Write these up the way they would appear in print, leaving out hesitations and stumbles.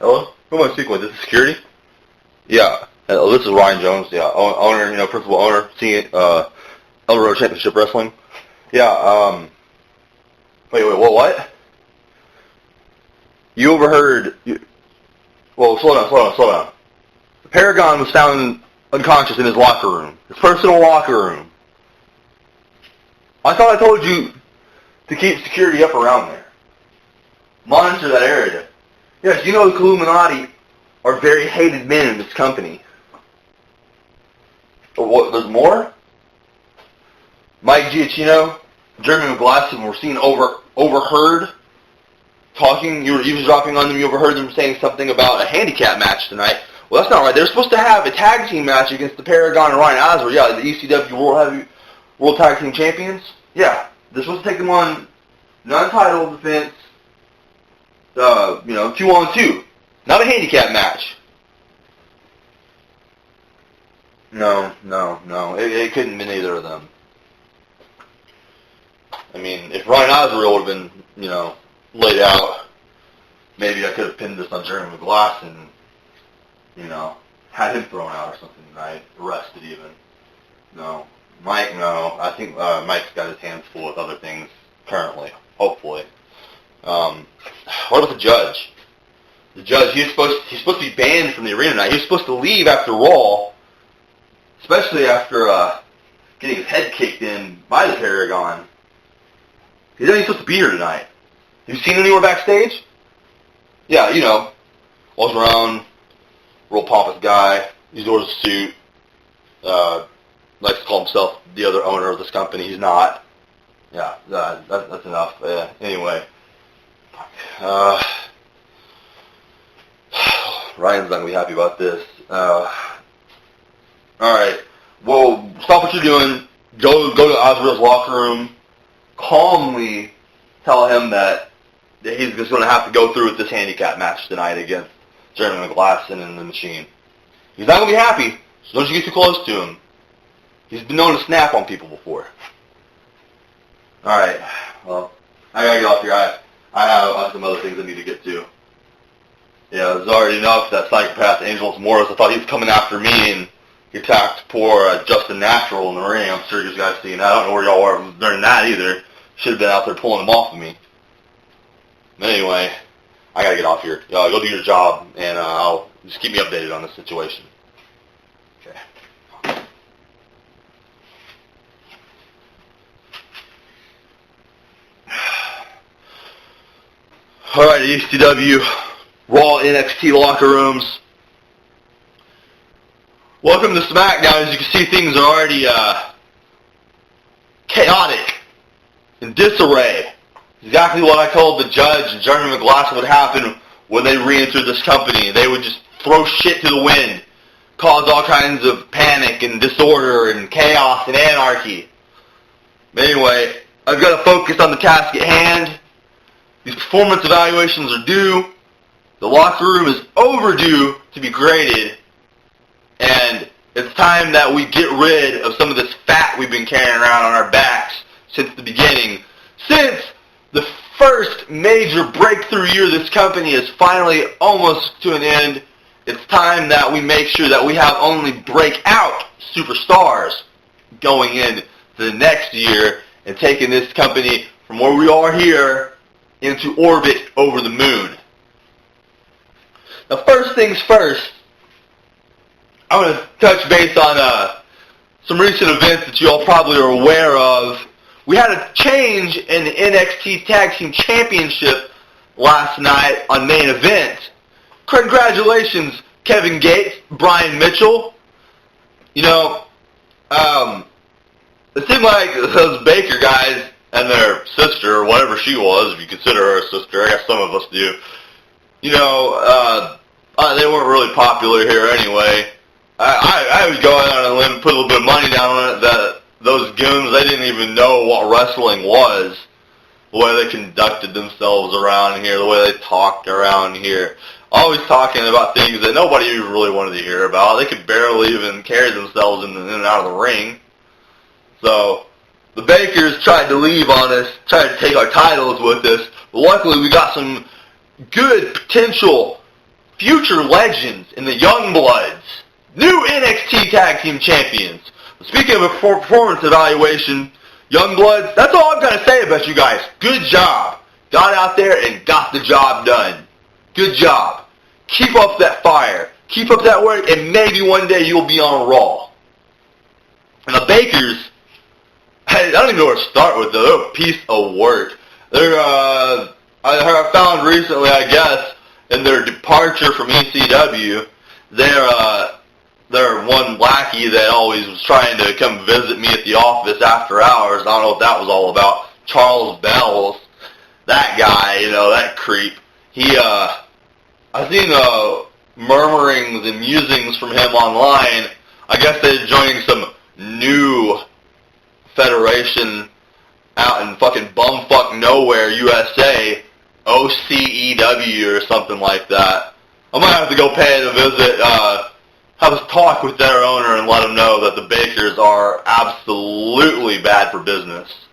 Hello? Who am I speaking with? This is security? Yeah. This is Ryan Jones, yeah. Owner, principal owner, Elder Road Championship Wrestling. Yeah, wait, what? You overheard, well, slow down. The Paragon was found unconscious in his locker room. His personal locker room. I thought I told you to keep security up around there. Monitor that area. Yes, you know the Illuminati are very hated men in this company. But what, there's more? Mike Giachinno, Jeremy McGlasson were seen overheard talking. You were eavesdropping on them. You overheard them saying something about a handicap match tonight. Well, that's not right. They're supposed to have a tag team match against the Paragon and Ryan Azrael. Yeah, the ECW World Tag Team Champions. Yeah, they're supposed to take them on non-title defense. 2-on-2. Not a handicap match. No. It couldn't have been either of them. I mean, if Ryan Azrael would have been, laid out, maybe I could have pinned this on Jeremy McGlasson and, had him thrown out or something tonight. Arrested even. No. Mike, no. I think Mike's got his hands full with other things currently. Hopefully. What about the judge? The judge, he's supposed to be banned from the arena tonight. He was supposed to leave after Raw, especially after getting his head kicked in by the Paragon. He's only supposed to be here tonight. Have you seen him anywhere backstage? Yeah, walks around, real pompous guy. He wears a suit. Likes to call himself the other owner of this company. He's not. Yeah, that's enough. Anyway. Ryan's not going to be happy about this. Alright. Well, stop what you're doing. Go to Azrael's locker room. Calmly tell him that he's just going to have to go through with this handicap match tonight against Jeremy McGlasson and the Machine. He's not going to be happy, so don't you get too close to him. He's been known to snap on people before. Alright. Well, I got to get off here. I have some other things I need to get to. Yeah, there's already enough that psychopath Angelus Mortis. I thought he was coming after me, and he attacked poor Justin Natural in the ring. I'm sure you guys seen that. I don't know where y'all were during that either. Should have been out there pulling him off of me. But anyway, I gotta get off here. Y'all go do your job, and I'll just keep me updated on this situation. Okay. Alright, ECW, Raw, NXT locker rooms. Welcome to Smackdown. As you can see, things are already chaotic and disarray. Exactly what I told the judge and Jeremy McGlasson would happen when they re-entered this company. They would just throw shit to the wind, cause all kinds of panic and disorder and chaos and anarchy. But anyway, I've got to focus on the task at hand. These performance evaluations are due. The locker room is overdue to be graded. And it's time that we get rid of some of this fat we've been carrying around on our backs since the beginning. Since the first major breakthrough year of this company is finally almost to an end, it's time that we make sure that we have only breakout superstars going into the next year and taking this company from where we are here into orbit over the moon. Now, first things first, I want to touch base on some recent events that you all probably are aware of. We had a change in the NXT Tag Team Championship last night on main event. Congratulations, Kevin Gates, Brian Mitchell. It seemed like those Baker guys and their sister, or whatever she was, if you consider her a sister, I guess some of us do, they weren't really popular here anyway. I would go out on a limb and put a little bit of money down on it that those goons, they didn't even know what wrestling was. The way they conducted themselves around here, the way they talked around here. Always talking about things that nobody even really wanted to hear about. They could barely even carry themselves in and out of the ring. So, the Bakers tried to leave on us, tried to take our titles with us. But luckily, we got some good potential future legends in the Yungbloodz, new NXT Tag Team Champions. Speaking of a performance evaluation, Yungbloodz, that's all I've got to say about you guys. Good job. Got out there and got the job done. Good job. Keep up that fire. Keep up that work, and maybe one day you'll be on Raw. And the Bakers, I don't even know where to start with, though. They're a piece of work. I found recently, I guess, in their departure from ECW, they're one lackey that always was trying to come visit me at the office after hours. I don't know what that was all about. Charles Bells, that guy, that creep. I've seen murmurings and musings from him online. I guess they're joining some new federation out in fucking bumfuck nowhere, USA, OCEW or something like that. I might have to go pay it a visit, have a talk with their owner and let them know that the Bakers are absolutely bad for business.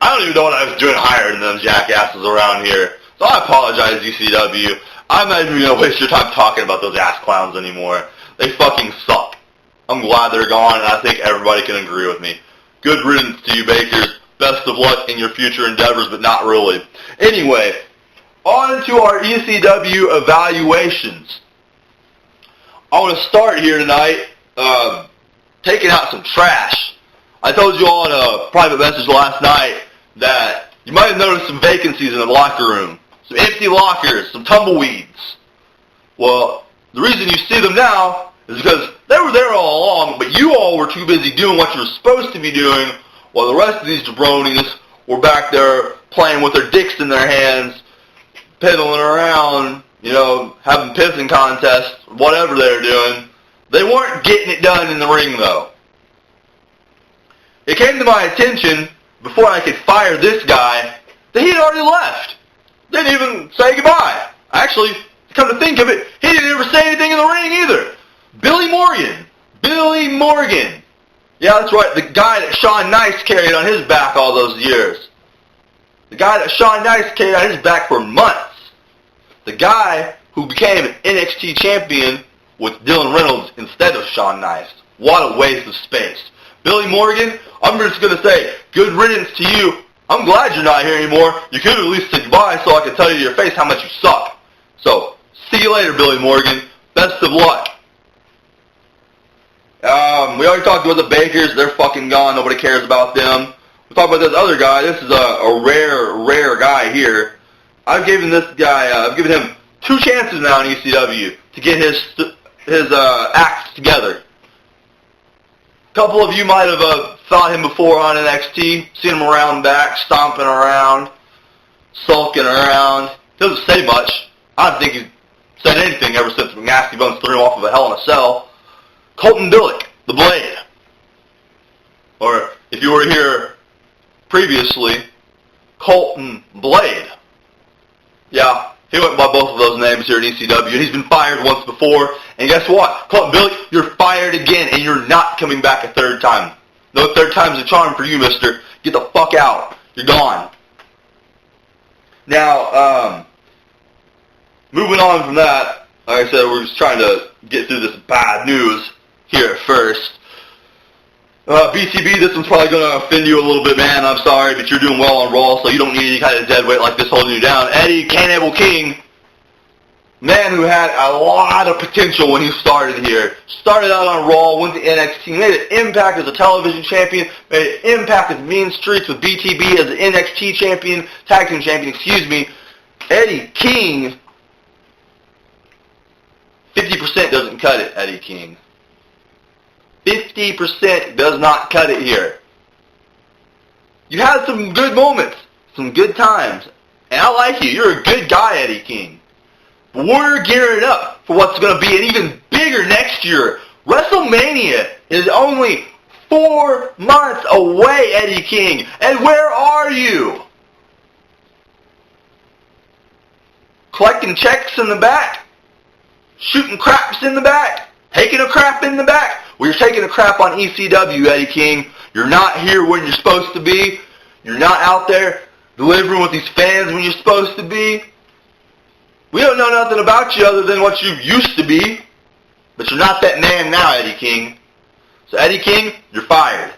I don't even know what I was doing hiring them jackasses around here, so I apologize, ECW. I'm not even going to waste your time talking about those ass clowns anymore. They fucking suck. I'm glad they're gone, and I think everybody can agree with me. Good riddance to you, Bakers. Best of luck in your future endeavors, but not really. Anyway, on to our ECW evaluations. I want to start here tonight taking out some trash. I told you all in a private message last night that you might have noticed some vacancies in the locker room. Some empty lockers, some tumbleweeds. Well, the reason you see them now is because they were there all along, but you all were too busy doing what you were supposed to be doing, while the rest of these jabronis were back there playing with their dicks in their hands, piddling around, having pissing contests, whatever they were doing. They weren't getting it done in the ring, though. It came to my attention, before I could fire this guy, that he had already left. Didn't even say goodbye. Actually, come to think of it, he didn't ever say anything in the ring either. Billy Morgan. Yeah, that's right, the guy that Shawn Nice carried on his back all those years. The guy that Shawn Nice carried on his back for months. The guy who became an NXT champion with Dylan Reynolds instead of Shawn Nice. What a waste of space. Billy Morgan, I'm just going to say, good riddance to you. I'm glad you're not here anymore. You could at least say goodbye so I could tell you to your face how much you suck. So, see you later, Billy Morgan. Best of luck. We already talked about the Bakers. They're fucking gone. Nobody cares about them. We'll talk about this other guy. This is a rare guy here. I've given him 2 chances now in ECW to get his acts together. A couple of you might have thought him before on NXT, seen him around back, stomping around, sulking around. He doesn't say much. I don't think he's said anything ever since McNastybones threw him off of a Hell in a Cell. Coleton Bilek, the Blade. Or, if you were here previously, Coleton Blade. Yeah, he went by both of those names here at ECW. He's been fired once before, and guess what? Coleton Bilek, you're fired again, and you're not coming back a third time. No third time's a charm for you, mister. Get the fuck out. You're gone. Now, moving on from that, like I said, we're just trying to get through this bad news here at first. BTB, this one's probably going to offend you a little bit, man. I'm sorry, but you're doing well on Raw, so you don't need any kind of dead weight like this holding you down. Eddie Cannibal King, man who had a lot of potential when he started here. Started out on Raw, went to NXT, made an impact as a television champion, made an impact as Mean Streets with BTB as an NXT champion, Tag Team champion, Eddie King, 50% doesn't cut it, Eddie King. 50% does not cut it here. You had some good moments, some good times, and I like you. You're a good guy, Eddie King. But we're gearing up for what's going to be an even bigger next year. WrestleMania is only 4 months away, Eddie King. And where are you? Collecting checks in the back? Shooting craps in the back? Taking a crap in the back? Well, you're taking a crap on ECW, Eddie King. You're not here when you're supposed to be. You're not out there delivering with these fans when you're supposed to be. We don't know nothing about you other than what you used to be. But you're not that man now, Eddie King. So Eddie King, you're fired.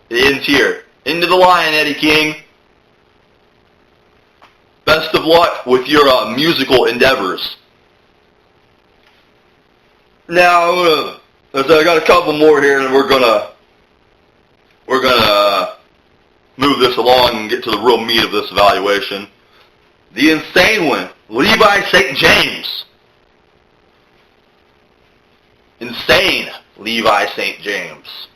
It ends here. Into the lion, Eddie King. Best of luck with your musical endeavors. Now, I got a couple more here, and we're gonna move this along and get to the real meat of this evaluation. The insane one, Levi St. James. Insane Levi St. James.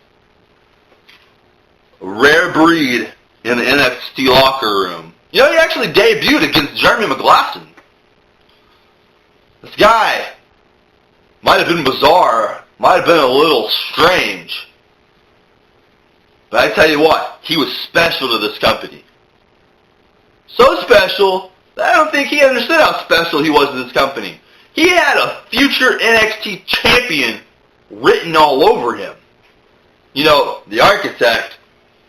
A rare breed in the NXT locker room. You know, he actually debuted against Jeremy McGlasson. This guy might have been bizarre, might have been a little strange. But I tell you what, he was special to this company. So special that I don't think he understood how special he was to this company. He had a future NXT champion written all over him. You know, the architect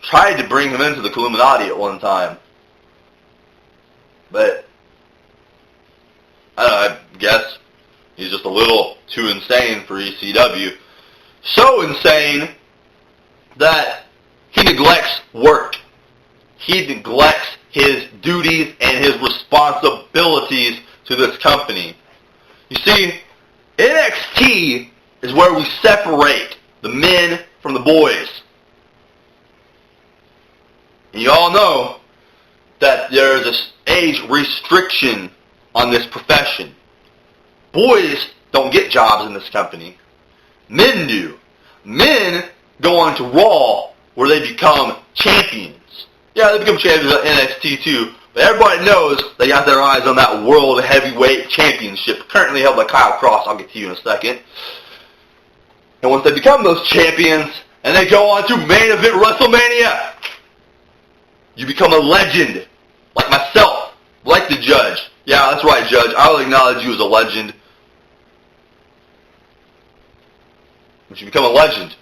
tried to bring him into the Illuminati at one time. But, I guess he's just a little too insane for ECW. So insane that he neglects work. He neglects his duties and his responsibilities to this company. You see, NXT is where we separate the men from the boys. And you all know that there's an age restriction on this profession. Boys don't get jobs in this company. Men do. Men go on to Raw where they become champions. Yeah, they become champions at NXT too, but everybody knows they got their eyes on that World Heavyweight Championship, currently held by Kyle Cross. I'll get to you in a second. And once they become those champions, and they go on to main event WrestleMania, you become a legend, like myself, like the Judge. Yeah, that's right, Judge. I will acknowledge you as a legend. Once you become a legend,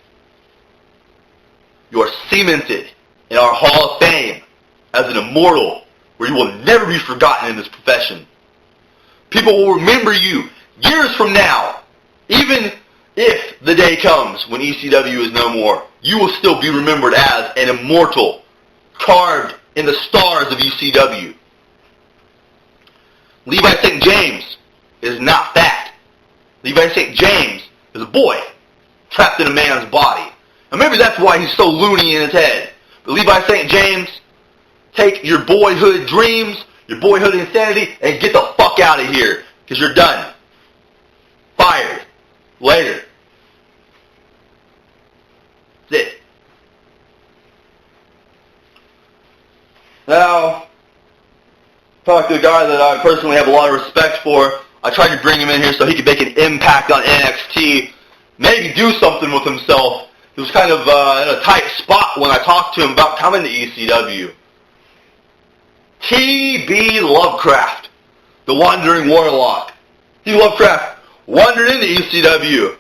you are cemented in our Hall of Fame as an immortal, where you will never be forgotten in this profession. People will remember you years from now. Even if the day comes when ECW is no more, you will still be remembered as an immortal, carved in the stars of ECW. Levi St. James is not fat. Levi St. James is a boy trapped in a man's body. And maybe that's why he's so loony in his head. But Levi St. James, take your boyhood dreams, your boyhood insanity, and get the fuck out of here. Because you're done. Fired. Later. That's it. Now, talk to a guy that I personally have a lot of respect for. I tried to bring him in here so he could make an impact on NXT. Maybe do something with himself. He was kind of in a tight spot when I talked to him about coming to ECW. T.B. Lovecraft, the Wandering Warlock. T.B. Lovecraft wandered into ECW.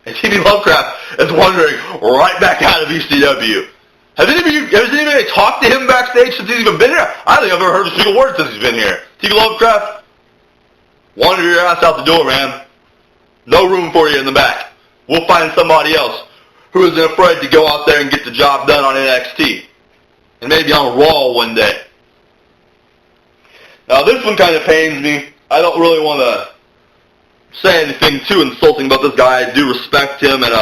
And T.B. Lovecraft is wandering right back out of ECW. Has anybody talked to him backstage since he's even been here? I don't think I've ever heard a single word since he's been here. T.B. Lovecraft, wander your ass out the door, man. No room for you in the back. We'll find somebody else who isn't afraid to go out there and get the job done on NXT. And maybe on Raw one day. Now this one kind of pains me. I don't really want to say anything too insulting about this guy. I do respect him, and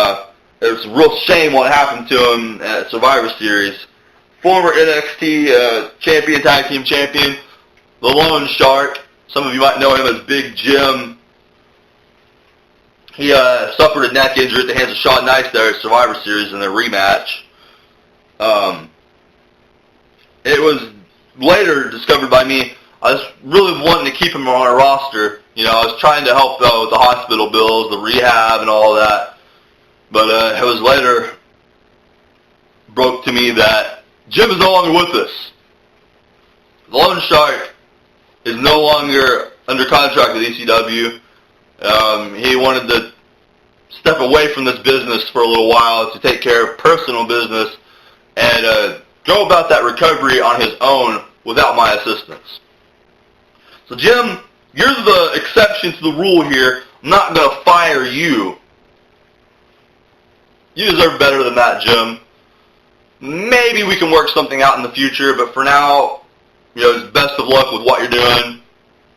it's a real shame what happened to him at Survivor Series. Former NXT champion, tag team champion, the Lone Shark. Some of you might know him as Big Jim. He suffered a neck injury at the hands of Shawn Nice there at Survivor Series in their rematch. It was later discovered by me. I was really wanting to keep him on our roster. You know, I was trying to help out with the hospital bills, the rehab, and all that. But it was later broke to me that Jim is no longer with us. The Lone Shark is no longer under contract with ECW. He wanted to step away from this business for a little while to take care of personal business and go about that recovery on his own without my assistance. So Jim, you're the exception to the rule here. I'm not going to fire you. You deserve better than that, Jim. Maybe we can work something out in the future, but for now, best of luck with what you're doing.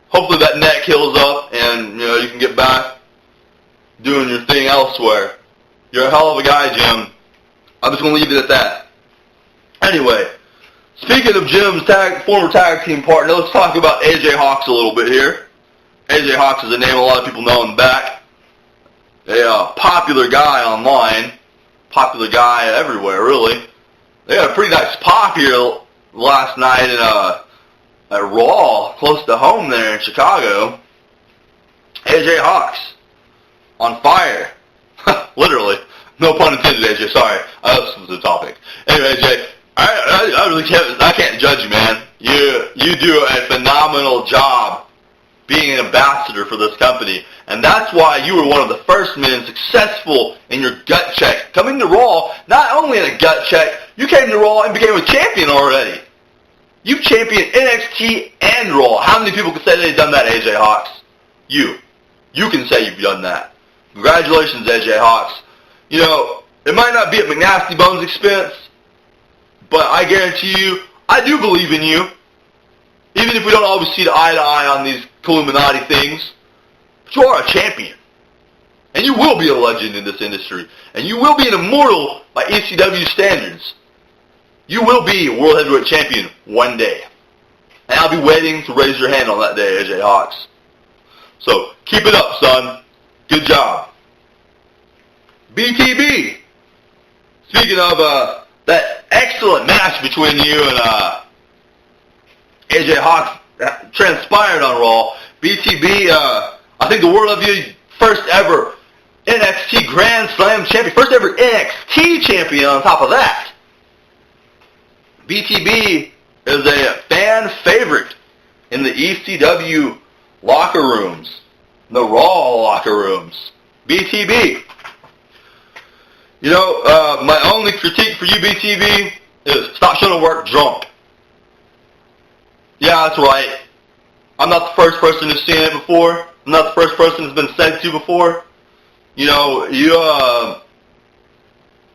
Hopefully that neck heals up and, you can get back doing your thing elsewhere. You're a hell of a guy, Jim. I'm just going to leave it at that. Anyway, speaking of Jim's former tag team partner, let's talk about AJ Hawkx a little bit here. AJ Hawkx is a name a lot of people know in the back. A popular guy online. Popular guy everywhere, really. They had a pretty nice pop here last night at Raw, close to home there in Chicago. AJ Hawkx on fire. Literally. No pun intended, AJ. Sorry. This was the topic. Anyway, AJ, I really can't judge you, man. You do a phenomenal job being an ambassador for this company. And that's why you were one of the first men successful in your gut check. Coming to Raw, not only in a gut check, you came to Raw and became a champion already. You championed NXT and Raw. How many people can say they've done that, AJ Hawkx? You. You can say you've done that. Congratulations, AJ Hawkx. It might not be at McNastybones' expense, but I guarantee you, I do believe in you. Even if we don't always see eye to eye on these Illuminati things, but you are a champion. And you will be a legend in this industry. And you will be an immortal by ECW standards. You will be a World Heavyweight Champion one day. And I'll be waiting to raise your hand on that day, AJ Hawkx. So, keep it up, son. Good job. BTB. Speaking of that excellent match between you and AJ Hawkx that transpired on Raw, BTB, I think the world of you, first ever NXT Grand Slam champion, first ever NXT champion on top of that. BTB is a fan favorite in the ECW locker rooms, the Raw locker rooms. BTB. My only critique for you, BTB, is stop showing work drunk. Yeah, that's right. I'm not the first person who's seen it before. I'm not the first person who's been said to before. You're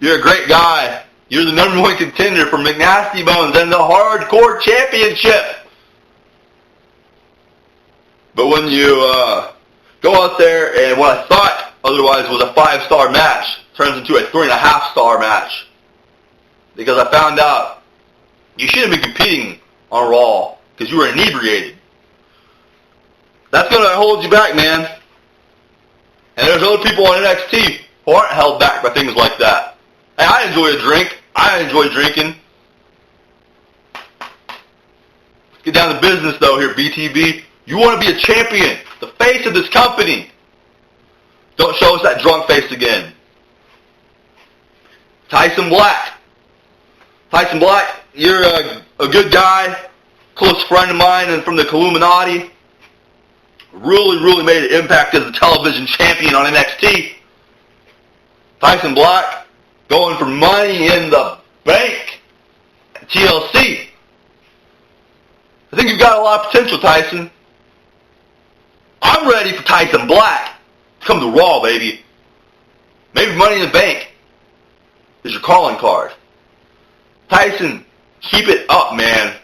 a great guy. You're the number one contender for McNastybones and the Hardcore Championship. But when you go out there and what I thought otherwise was a 5-star match turns into a 3.5-star match, because I found out you shouldn't be competing on Raw because you were inebriated. That's going to hold you back, man. And there's other people on NXT who aren't held back by things like that. Hey, I enjoy a drink. I enjoy drinking. Let's get down to business, though, here, BTB. You want to be a champion, the face of this company. Don't show us that drunk face again. Tyson Black. Tyson Black, you're a good guy, close friend of mine and from the Illuminati. Really made an impact as a television champion on NXT. Tyson Black going for Money in the Bank at TLC. I think you've got a lot of potential, Tyson. I'm ready for Tyson Black to come to Raw, baby. Maybe Money in the Bank is your calling card. Tyson, keep it up, man.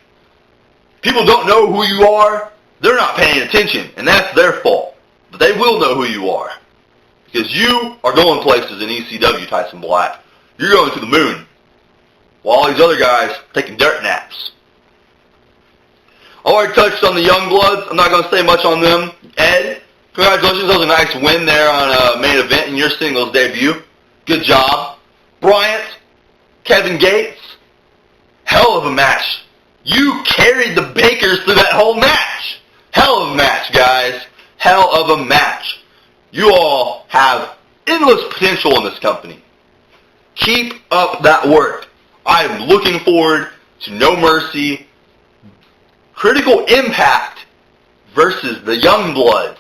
People don't know who you are. They're not paying attention, and that's their fault. But they will know who you are. Because you are going places in ECW, Tyson Black. You're going to the moon. While all these other guys are taking dirt naps. I already touched on the Yungbloodz. I'm not going to say much on them. Ed, congratulations. That was a nice win there on a main event in your singles debut. Good job. Bryant, Kevin Gates, hell of a match. You carried the Bakers through that whole match. Hell of a match, guys. Hell of a match. You all have endless potential in this company. Keep up that work. I am looking forward to No Mercy, Critical Impact versus the Yungbloodz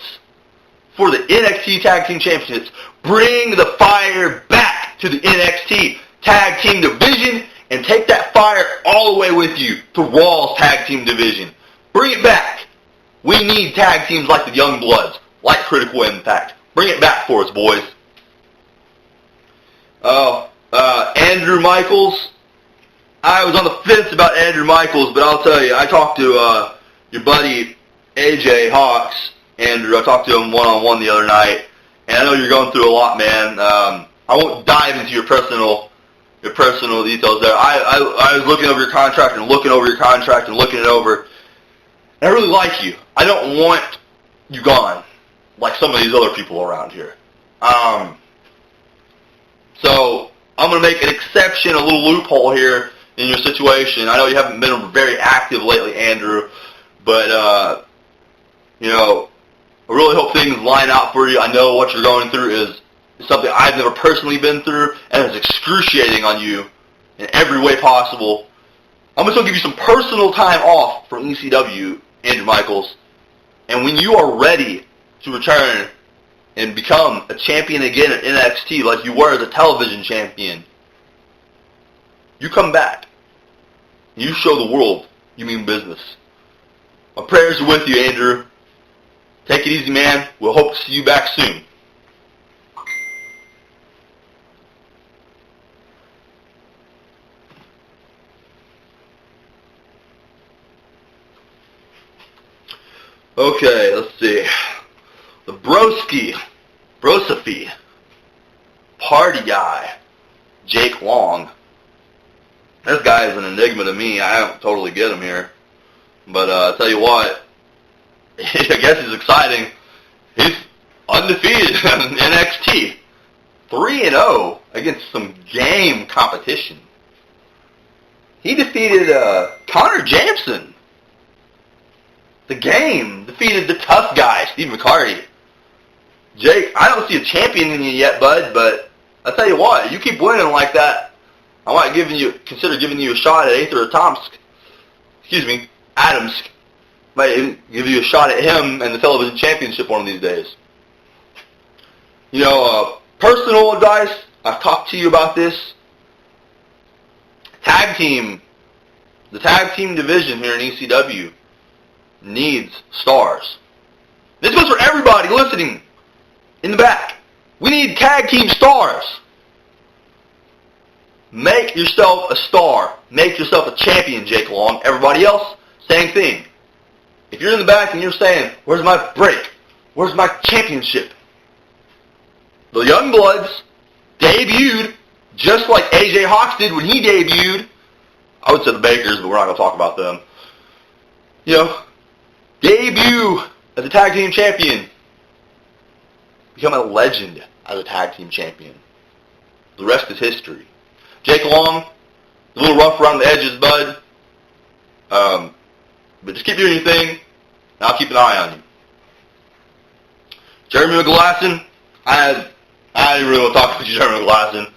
for the NXT Tag Team Championships. Bring the fire back to the NXT Tag Team Division and take that fire all the way with you to Raw's Tag Team Division. Bring it back. We need tag teams like the Yungbloods, like Critical Impact. Bring it back for us, boys. Andrew Michaels. I was on the fence about Andrew Michaels, but I'll tell you, I talked to your buddy AJ Hawkx. Andrew, I talked to him one-on-one the other night, and I know you're going through a lot, man. I won't dive into your personal details there. I was looking over your contract and looking over your contract and looking it over. And I really like you. I don't want you gone like some of these other people around here. So I'm going to make an exception, a little loophole here in your situation. I know you haven't been very active lately, Andrew, but I really hope things line out for you. I know what you're going through is something I've never personally been through, and it's excruciating on you in every way possible. I'm just going to give you some personal time off from ECW, Andrew Michaels, and when you are ready to return and become a champion again at NXT like you were as a television champion, you come back. You show the world you mean business. My prayers are with you, Andrew. Take it easy, man. We'll hope to see you back soon. Okay, let's see. The Brosophy, Party Guy, Jake Long. This guy is an enigma to me. I don't totally get him here. But I'll tell you what, I guess he's exciting. He's undefeated in NXT. 3-0 against some game competition. He defeated Connor Jameson. The Game defeated the tough guy, Steve McCarty. Jake, I don't see a champion in you yet, bud, but I'll tell you what, you keep winning like that, I might consider giving you a shot at Aether Atomsk. Atomsk. Might even give you a shot at him and the television championship one of these days. Personal advice, I've talked to you about this. The tag team division here in ECW needs stars. This goes for everybody listening in the back. We need tag team stars. Make yourself a star. Make yourself a champion, Jake Long. Everybody else, same thing. If you're in the back and you're saying, where's my break? Where's my championship? The Yungbloods debuted just like AJ Hawkx did when he debuted. I would say the Bakers, but we're not going to talk about them. Debut as a tag team champion. Become a legend as a tag team champion. The rest is history. Jake Long, a little rough around the edges, bud. But just keep doing your thing, and I'll keep an eye on you. Jeremy McGlasson, I didn't really want to talk about you, Jeremy McGlasson.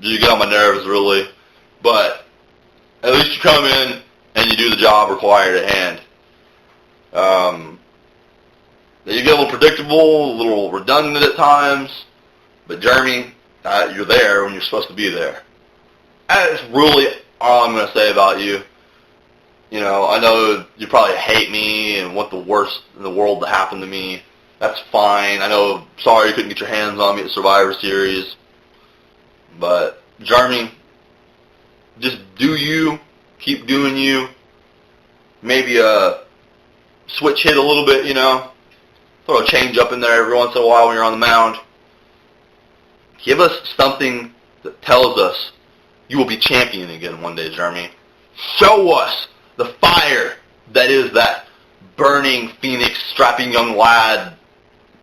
You get on my nerves, really. But at least you come in and you do the job required at hand. You get a little predictable, a little redundant at times, but Jeremy, you're there when you're supposed to be there. That's really all I'm going to say about you. I know you probably hate me and want the worst in the world to happen to me. That's fine. Sorry you couldn't get your hands on me at Survivor Series. But, Jeremy, just do you. Keep doing you. Maybe switch hit a little bit, Throw a change up in there every once in a while when you're on the mound. Give us something that tells us you will be champion again one day, Jeremy. Show us the fire that is that burning phoenix, strapping young lad,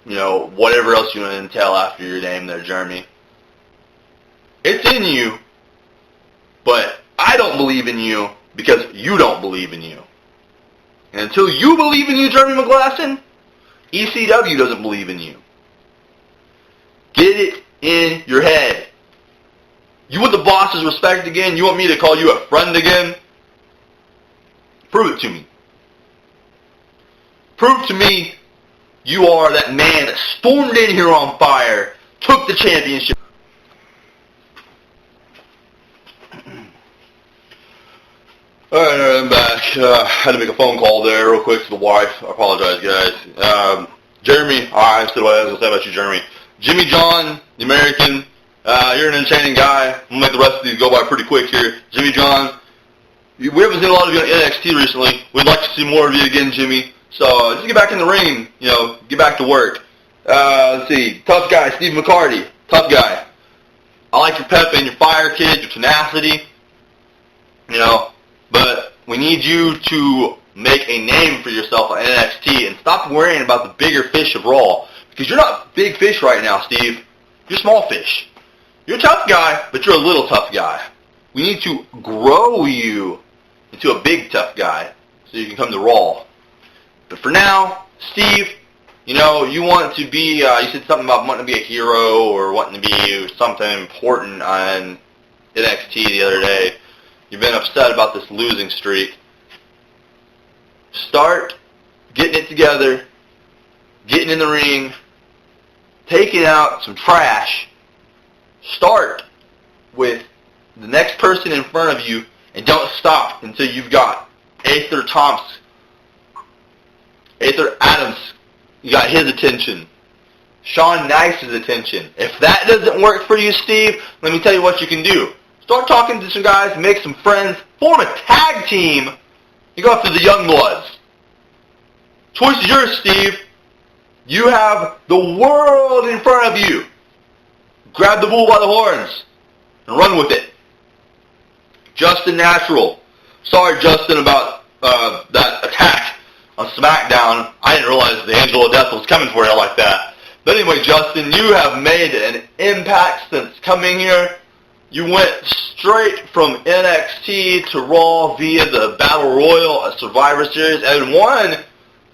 whatever else you want to entail after your name there, Jeremy. It's in you, but I don't believe in you because you don't believe in you. And until you believe in you, Jeremy McGlasson, ECW doesn't believe in you. Get it in your head. You want the boss's respect again? You want me to call you a friend again? Prove it to me. Prove to me you are that man that stormed in here on fire, took the championship. Alright, I'm back. Had to make a phone call there real quick to the wife. I apologize, guys. Jeremy, I said what I was going to say about you, Jeremy. Jimmy John, the American, you're an entertaining guy. I'm going to make the rest of these go by pretty quick here. Jimmy John, we haven't seen a lot of you on NXT recently. We'd like to see more of you again, Jimmy. So just get back in the ring, get back to work. Let's see, tough guy, Steve McCarty, tough guy. I like your pep and your fire, kid, your tenacity, but we need you to make a name for yourself on NXT and stop worrying about the bigger fish of Raw. Because you're not big fish right now, Steve. You're small fish. You're a tough guy, but you're a little tough guy. We need to grow you into a big tough guy so you can come to Raw. But for now, Steve, you want to be, you said something about wanting to be a hero or wanting to be something important on NXT the other day. You've been upset about this losing streak. Start getting it together, getting in the ring, taking out some trash. Start with the next person in front of you and don't stop until you've got Aether Atomsk. Aether Atomsk. You got his attention. Sean Nice's attention. If that doesn't work for you, Steve, let me tell you what you can do. Start talking to some guys, make some friends, form a tag team. You go after the Yungbloodz. Choice is yours, Steve. You have the world in front of you. Grab the bull by the horns and run with it. Justin Natural. Sorry, Justin, about that attack on Smackdown. I didn't realize the Angel of Death was coming for you like that. But anyway, Justin, you have made an impact since coming here. You went straight from NXT to Raw via the Battle Royal at Survivor Series and won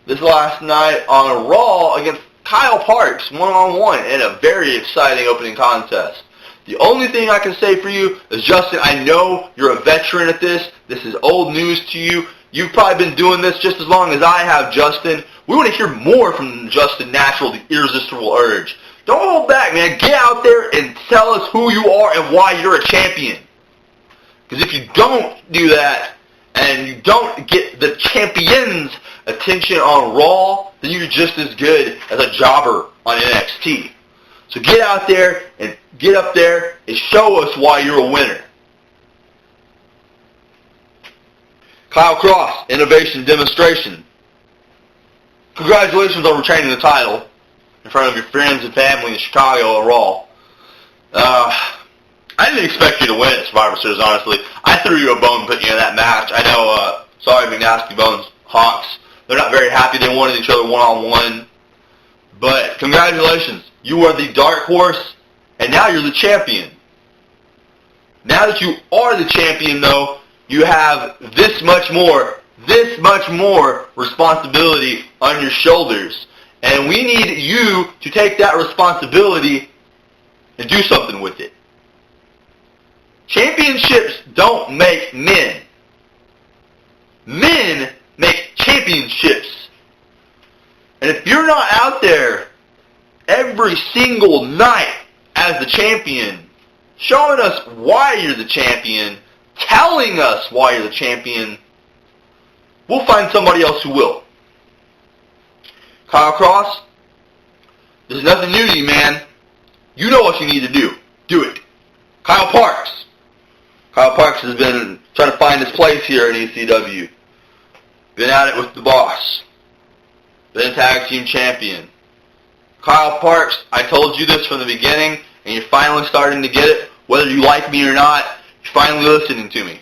this last night on Raw against Kyle Parks, one-on-one, in a very exciting opening contest. The only thing I can say for you is, Justin, I know you're a veteran at this. This is old news to you. You've probably been doing this just as long as I have, Justin. We want to hear more from Justin Natural, the Irresistible Urge. Don't hold back, man. Get out there and tell us who you are and why you're a champion. Because if you don't do that, and you don't get the champion's attention on Raw, then you're just as good as a jobber on NXT. So get out there and get up there and show us why you're a winner. Kyle Cross, Innovation Demonstration. Congratulations on retaining the title in front of your friends and family in Chicago at Raw. I didn't expect you to win at Survivor Series, honestly. I threw you a bone putting you in that match. I know, sorry, McNastybones, Hawkx. They're not very happy they wanted each other one-on-one. But congratulations. You are the dark horse, and now you're the champion. Now that you are the champion, though, you have this much more responsibility on your shoulders. And we need you to take that responsibility and do something with it. Championships don't make men. Men make championships. And if you're not out there every single night as the champion, showing us why you're the champion, telling us why you're the champion, we'll find somebody else who will. Kyle Cross, there's nothing new to you, man. You know what you need to do. Do it. Kyle Parks. Kyle Parks has been trying to find his place here in ECW. Been at it with the boss. Been tag team champion. Kyle Parks, I told you this from the beginning, and you're finally starting to get it. Whether you like me or not, you're finally listening to me.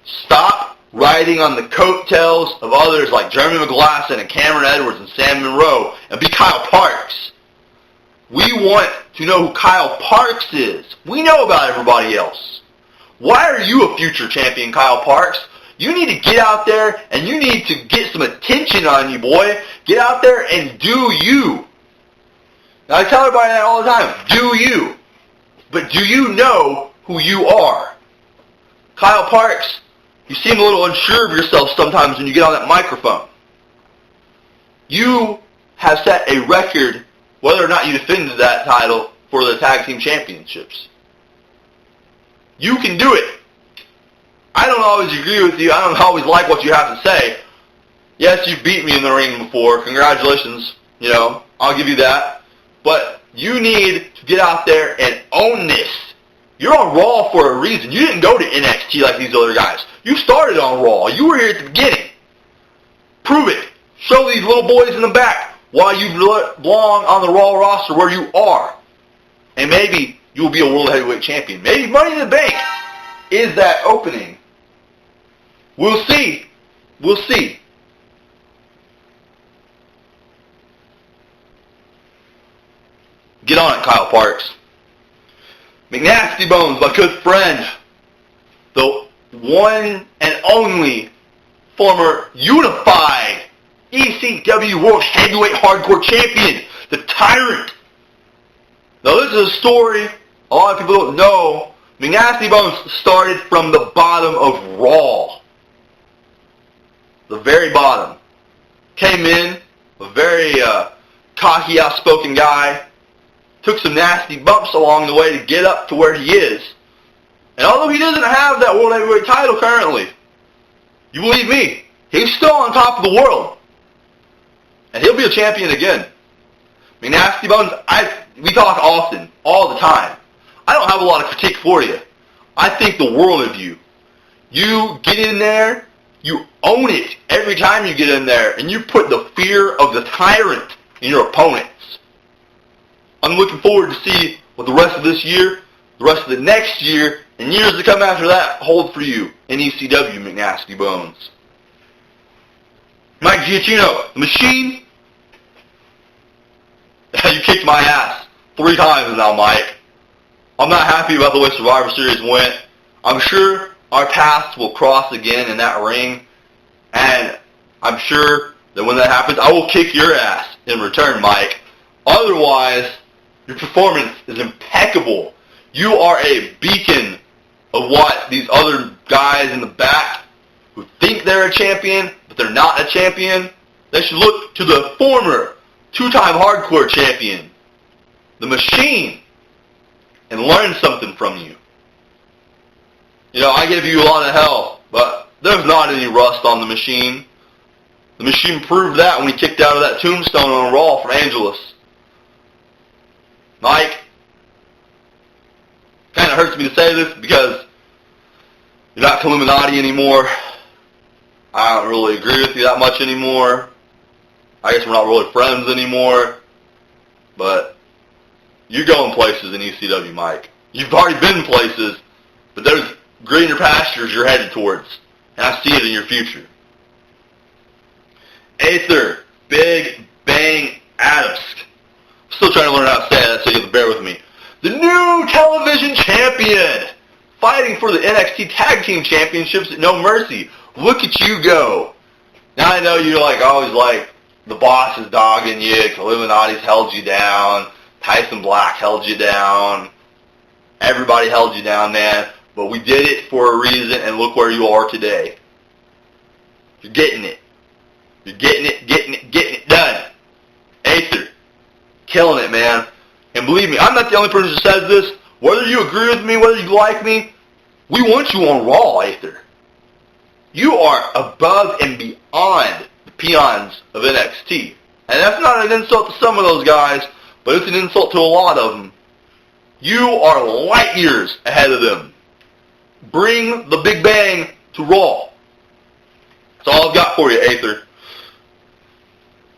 Stop riding on the coattails of others like Jeremy McGlasson and Cameron Edwards and Sam Monroe, and be Kyle Parks. We want to know who Kyle Parks is. We know about everybody else. Why are you a future champion, Kyle Parks? You need to get out there and you need to get some attention on you, boy. Get out there and do you. Now, I tell everybody that all the time. Do you. But do you know who you are? Kyle Parks, you seem a little unsure of yourself sometimes when you get on that microphone. You have set a record, whether or not you defended that title, for the Tag Team Championships. You can do it. I don't always agree with you. I don't always like what you have to say. Yes, you've beat me in the ring before. Congratulations. You know, I'll give you that. But you need to get out there and own this. You're on Raw for a reason. You didn't go to NXT like these other guys. You started on Raw. You were here at the beginning. Prove it. Show these little boys in the back why you belong on the Raw roster where you are. And maybe you will be a World Heavyweight Champion. Maybe Money in the Bank is that opening. We'll see. We'll see. Get on it, Kyle Parks. McNastybones, my good friend. The one and only former unified ECW World Heavyweight Hardcore Champion. The Tyrant. Now this is a story a lot of people don't know. McNastybones started from the bottom of Raw. The very bottom. Came in, a very cocky, outspoken guy. Took some nasty bumps along the way to get up to where he is. And although he doesn't have that World Heavyweight title currently, you believe me, he's still on top of the world. And he'll be a champion again. McNastybones, we talk often, all the time. I don't have a lot of critique for you. I think the world of you. You get in there, you own it every time you get in there, and you put the fear of the Tyrant in your opponents. I'm looking forward to see what the rest of this year, the rest of the next year, and years to come after that hold for you in ECW, McNastybones. Mike Giachinno, the Machine. You kicked my ass 3 times now, Mike. I'm not happy about the way Survivor Series went. I'm sure our paths will cross again in that ring, and I'm sure that when that happens, I will kick your ass in return, Mike. Otherwise, your performance is impeccable. You are a beacon of what these other guys in the back who think they're a champion, but they're not a champion. They should look to the former 2-time hardcore champion, the Machine, and learn something from you. You know, I give you a lot of hell, but there's not any rust on the Machine. The Machine proved that when he kicked out of that tombstone on Raw for Angelus. Mike, kind of hurts me to say this because you're not Illuminati anymore. I don't really agree with you that much anymore. I guess we're not really friends anymore. But you're going places in ECW, Mike. You've already been places, but there's greener pastures you're headed towards. And I see it in your future. Aether Big Bang Atomsk. Still trying to learn how to say that, so you have to bear with me. The new television champion, fighting for the NXT Tag Team Championships at No Mercy. Look at you go. Now I know you're always the boss is dogging you, Illuminati's held you down, Tyson Black held you down, everybody held you down, man. But we did it for a reason, and look where you are today. You're getting it. You're getting it done. Aether. Killing it, man. And believe me, I'm not the only person who says this. Whether you agree with me, whether you like me, we want you on Raw, Aether. You are above and beyond the peons of NXT. And that's not an insult to some of those guys, but it's an insult to a lot of them. You are light years ahead of them. Bring the Big Bang to Raw. That's all I've got for you, Aether.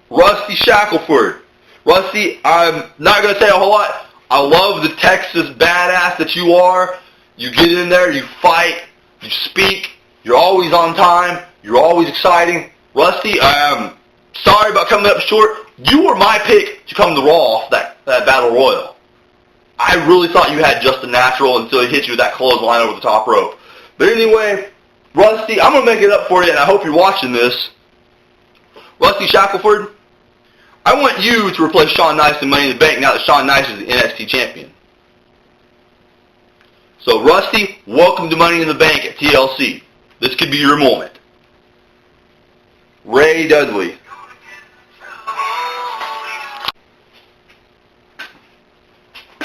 Rusty Shackelford. Rusty, I'm not going to say a whole lot. I love the Texas badass that you are. You get in there, you fight, you speak, you're always on time, you're always exciting. Rusty, I am sorry about coming up short. You were my pick to come to Raw off that Battle Royal. I really thought you had just a natural until he hit you with that clothesline over the top rope. But anyway, Rusty, I'm going to make it up for you, and I hope you're watching this. Rusty Shackelford, I want you to replace Shawn Nice in Money in the Bank now that Shawn Nice is the NXT champion. So, Rusty, welcome to Money in the Bank at TLC. This could be your moment. Ray Dudley.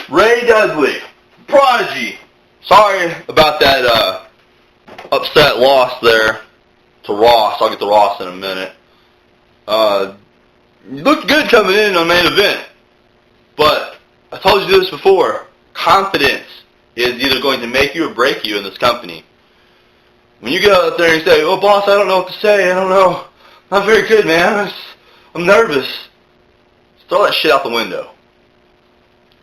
Ray Dudley. Prodigy. Sorry about that upset loss there to Ross. I'll get to Ross in a minute. You looked good coming in on main event, but I told you this before. Confidence is either going to make you or break you in this company. When you get out there and say, "Oh, boss, I don't know what to say. I don't know. Not very good, man. I'm nervous." Just throw that shit out the window.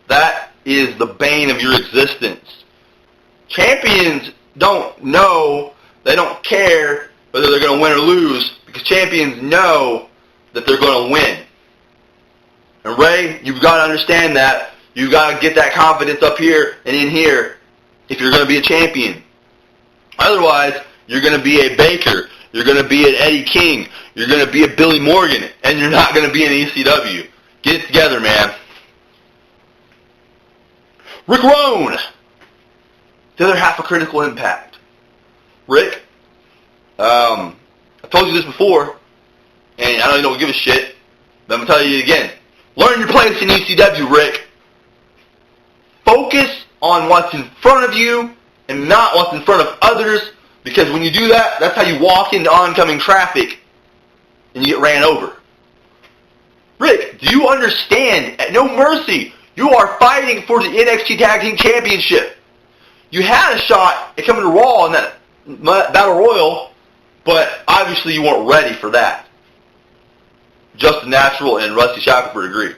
That is the bane of your existence. Champions don't know, they don't care whether they're going to win or lose, because champions know that they're going to win. And Ray, you've got to understand that. You've got to get that confidence up here and in here if you're going to be a champion. Otherwise, you're going to be a Baker, you're going to be an Eddie King, you're going to be a Billy Morgan, and you're not going to be an ECW. Get it together, man. Rick Rhone, the other half of Critical Impact. Rick, I told you this before, and I know you don't give a shit, but I'm going to tell you again. Learn your place in ECW, Rick. Focus on what's in front of you and not what's in front of others, because when you do that, that's how you walk into oncoming traffic and you get ran over. Rick, do you understand? At No Mercy, you are fighting for the NXT Tag Team Championship. You had a shot at coming to Raw in that Battle Royal, but obviously you weren't ready for that. Justin Natural and Rusty Shackelford agree.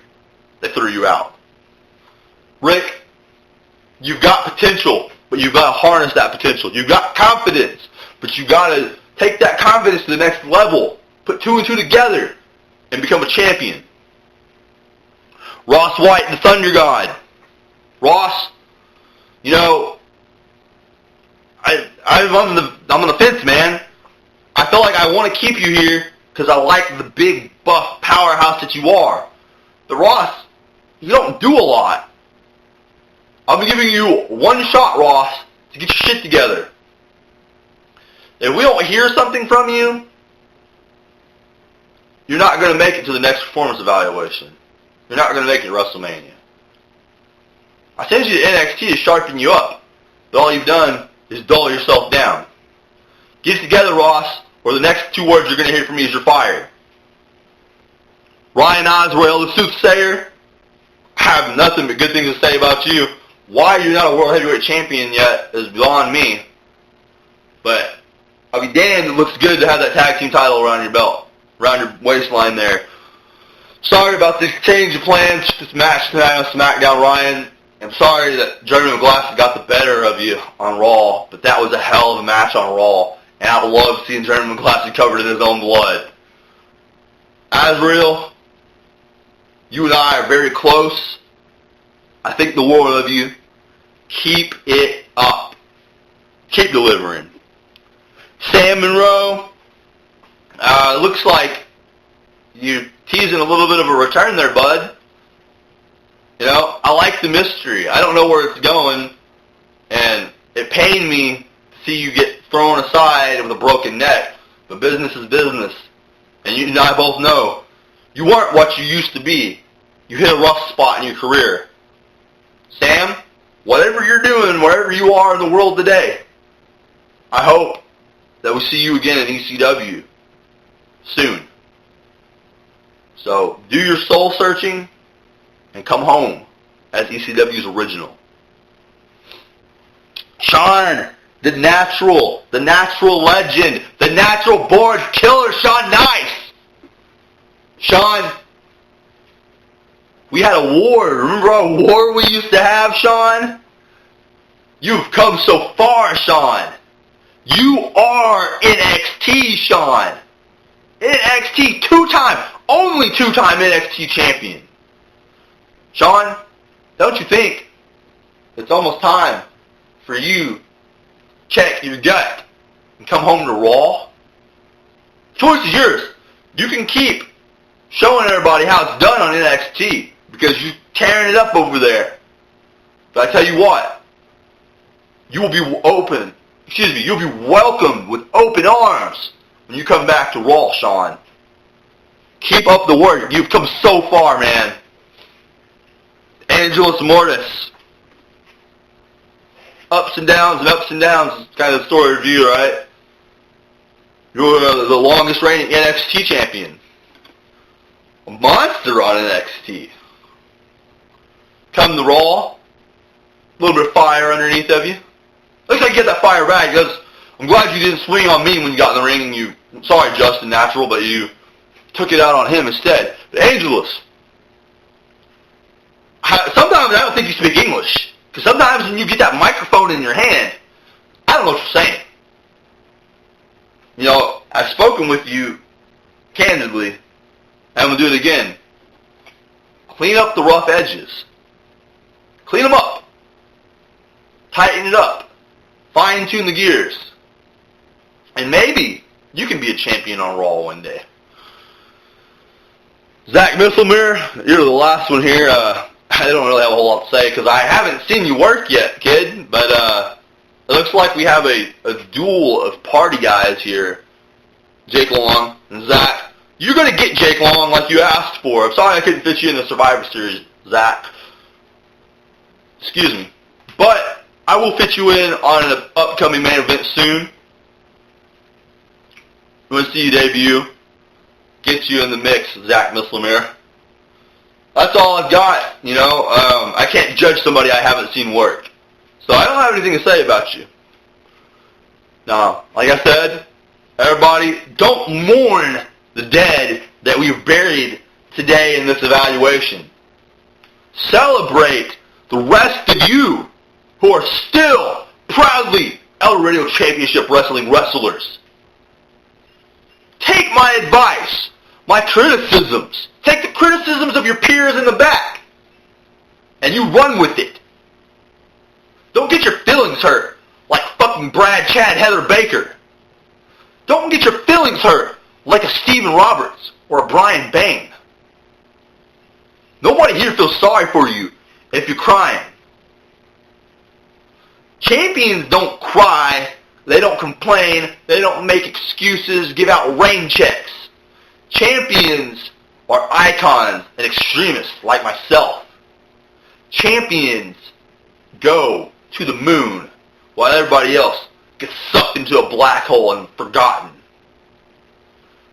They threw you out. Rick, you've got potential, but you've got to harness that potential. You've got confidence, but you've got to take that confidence to the next level. Put two and two together and become a champion. Ross White, the Thunder God. Ross, you know, I'm on the fence, man. I feel like I want to keep you here because I like the big, buff powerhouse that you are. But Ross, you don't do a lot. I'll be giving you one shot, Ross, to get your shit together. If we don't hear something from you, you're not going to make it to the next performance evaluation. You're not going to make it to WrestleMania. I sent you to NXT to sharpen you up, but all you've done is dull yourself down. Get it together, Ross, or the next two words you're going to hear from me is you're fired. Ryan Azrael, the soothsayer, I have nothing but good things to say about you. Why you're not a World Heavyweight Champion yet is beyond me. But I'll be damned, it looks good to have that tag team title around your belt, around your waistline there. Sorry about this change of plans, this match tonight on Smackdown, Ryan. I'm sorry that Jeremy McGlasson got the better of you on Raw, but that was a hell of a match on Raw, and I love seeing Jeremy McGlasson covered in his own blood. Azrael, you and I are very close. I think the world of you. Keep it up. Keep delivering. Sam Monroe, looks like you're teasing a little bit of a return there, bud. You know, I like the mystery. I don't know where it's going, and it pained me to see you get thrown aside with a broken neck. But business is business, and you and I both know you weren't what you used to be. You hit a rough spot in your career. Sam, whatever you're doing, wherever you are in the world today, I hope that we see you again in ECW soon. So do your soul searching and come home as ECW's original. Sean, the natural legend, the natural born killer, Sean Nice. Sean, we had a war. Remember our war we used to have, Sean? You've come so far, Sean. You are NXT, Sean. NXT only two-time NXT champion. Sean, don't you think it's almost time for you to check your gut and come home to Raw? The choice is yours. You can keep showing everybody how it's done on NXT because you're tearing it up over there. But I tell you what, you will be you'll be welcomed with open arms when you come back to Raw, Sean. Keep up the work. You've come so far, man. Angelus Mortis. ups and downs and ups and downs. It's kind of the story of you, right? You're the longest reigning NXT champion. A monster on NXT. Come to Raw, a little bit of fire underneath of you. Looks like you get that fire back because I'm glad you didn't swing on me when you got in the ring and you, sorry Justin Natural, but you took it out on him instead. But Angelus, sometimes I don't think you speak English. Because sometimes when you get that microphone in your hand, I don't know what you're saying. You know, I've spoken with you candidly, and I'm going to do it again. Clean up the rough edges. Clean them up. Tighten it up. Fine-tune the gears. And maybe you can be a champion on Raw one day. Zach Misslemeer, you're the last one here. I don't really have a whole lot to say because I haven't seen you work yet, kid. But it looks like we have a duel of party guys here. Jake Long and Zach. You're going to get Jake Long like you asked for. I'm sorry I couldn't fit you in the Survivor Series, Zach. Excuse me. But I will fit you in on an upcoming main event soon. I'm going to see you debut. Get you in the mix, Zach Misslemeer. That's all I've got, you know. I can't judge somebody I haven't seen work. So I don't have anything to say about you. Now, like I said, everybody, don't mourn the dead that we've buried today in this evaluation. Celebrate the rest of you who are still proudly El Radio Championship Wrestling wrestlers. Take my advice, my criticisms. Take the criticisms of your peers in the back, and you run with it. Don't get your feelings hurt like fucking Brad, Chad, Heather Baker. Don't get your feelings hurt like a Steven Roberts or a Brian Bain. Nobody here feels sorry for you if you're crying. Champions don't cry. They don't complain. They don't make excuses, give out rain checks. Champions are icons and extremists like myself. Champions go to the moon while everybody else gets sucked into a black hole and forgotten.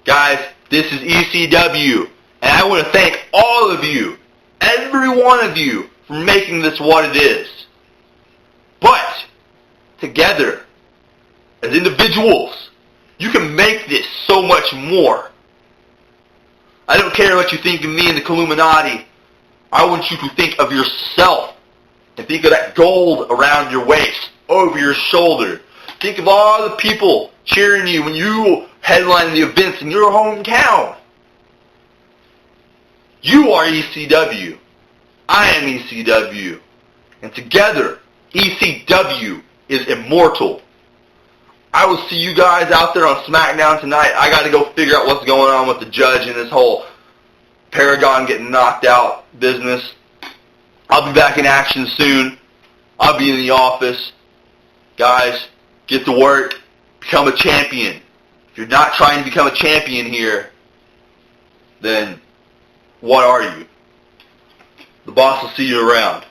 Guys, this is ECW, and I want to thank all of you, every one of you, for making this what it is. But, together, as individuals, you can make this so much more. I don't care what you think of me and the Illuminati. I want you to think of yourself and think of that gold around your waist, over your shoulder. Think of all the people cheering you when you headline the events in your hometown. You are ECW. I am ECW. And together, ECW is immortal. I will see you guys out there on Smackdown tonight. I got to go figure out what's going on with the judge and this whole Paragon getting knocked out business. I'll be back in action soon. I'll be in the office. Guys, get to work. Become a champion. If you're not trying to become a champion here, then what are you? The boss will see you around.